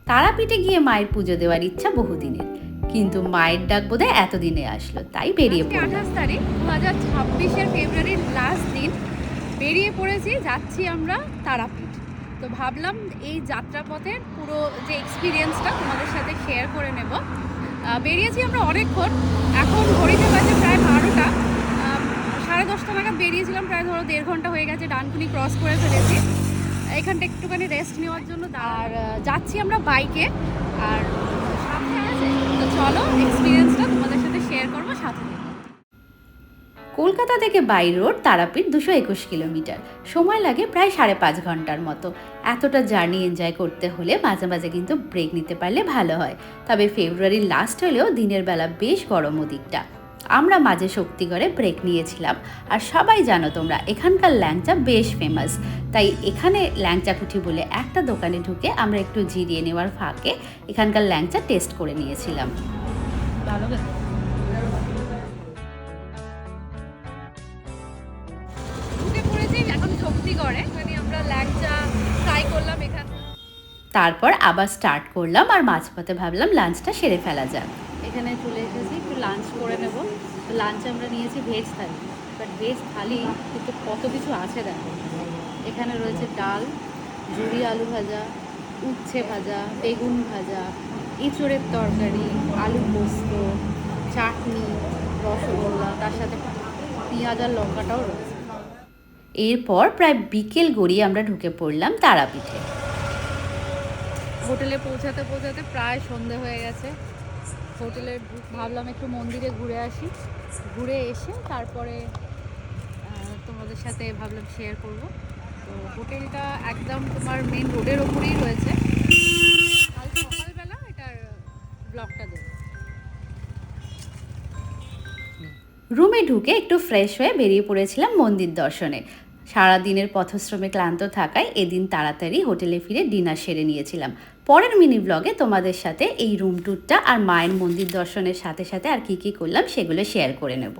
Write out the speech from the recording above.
তারাপীঠে গিয়ে মায়ের পুজো দেওয়ার ইচ্ছা বহুদিনের, কিন্তু মায়ের ডাক বোধহয় এতদিনে আসলো, তাই বেরিয়ে পড়লাম। 28 তারিখ 2026-এর ফেব্রুয়ারির লাস্ট দিন বেরিয়ে পড়েছি, যাচ্ছি আমরা তারাপীঠ। তো ভাবলাম এই যাত্রাপথের পুরো যে এক্সপিরিয়েন্সটা তোমাদের সাথে শেয়ার করে নেব। বেরিয়েছি আমরা অনেকক্ষণ, এখন ঘড়িতে বাজে প্রায় 12টা। 10:30 নাগাদ বেরিয়েছিলাম, প্রায় ধরো 1.5 ঘন্টা হয়ে গেছে, ডানকুনি ক্রস করে ফেলেছি। এখানটা একটুখানি রেস্ট নেওয়ার জন্য। আর যাচ্ছি আমরা বাইকে, আর সামনে আছে। তো চলো এক্সপিরিয়েন্সটা তোমাদের সাথে শেয়ার করবো, সাথে থেকো। কলকাতা থেকে বাই রোড তারাপীঠ 221 কিলোমিটার, সময় লাগে প্রায় 5.5 ঘন্টার মতো। এতটা জার্নি এনজয় করতে হলে মাঝে মাঝে কিন্তু ব্রেক নিতে পারলে ভালো হয়। তবে ফেব্রুয়ারির লাস্ট হলেও দিনের বেলা বেশ গরম ওদিকটা। আমরা মাঝে শক্তিগড়ে ব্রেক নিয়েছিলাম। আর সবাই জানো তোমরা, এখানকার ল্যাংচা বেশ ফেমাস, তাই এখানে ল্যাংচা কুঠি বলে একটা দোকানে ঢুকে আমরা একটু জিরিয়ে নেওয়ার ফাঁকে এখানকার ল্যাংচা টেস্ট করে নিয়েছিলাম। ভালো এখন শক্তিগড়ে, মানে আমরা ল্যাংচা ট্রাই করলাম এখানে। তারপর আবার স্টার্ট করলাম, আর মাঝপথে ভাবলাম লাঞ্চটা সেরে ফেলা যাক। এখানে চলে এসেছি, একটু লাঞ্চ করে নেব। তো লাঞ্চে আমরা নিয়েছি ভেজ থালি, বাট ভেজ থালি কিন্তু কত কিছু আছে দেখো। এখানে রয়েছে ডাল, ঝুরি আলু ভাজা, উচ্ছে ভাজা, বেগুন ভাজা, এঁচোড়ের তরকারি, আলু পোস্ত, চাটনি, রসগোল্লা, তার সাথে পেঁয়াজ আর লঙ্কাটাও রয়েছে। এরপর প্রায় বিকেল গড়িয়ে আমরা ঢুকে পড়লাম তারাপীঠে। হোটেলে পৌঁছাতে পৌঁছাতে প্রায় সন্ধে হয়ে গেছে। হোটেলে ভাবলাম একটু মন্দিরে ঘুরে আসি, ঘুরে এসে তারপরে তোমাদের সাথে ভাবলাম শেয়ার করব। তো হোটেলটা একদম তোমার মেন রোডের ওপরেই রয়েছে। কাল সকালবেলা এটার ব্লগটা দেব। রুমে ঢুকে একটু ফ্রেশ হয়ে বেরিয়ে পড়েছিলাম মন্দির দর্শনে। সারাদিনের পথশ্রমে ক্লান্ত থাকায় এদিন তাড়াতাড়ি হোটেলে ফিরে ডিনার সেরে নিয়েছিলাম। পরের মিনি ব্লগে তোমাদের সাথে এই রুম ট্যুরটা আর মায়ের মন্দির দর্শনের সাথে সাথে আর কি করলাম সেগুলো শেয়ার করে নেব।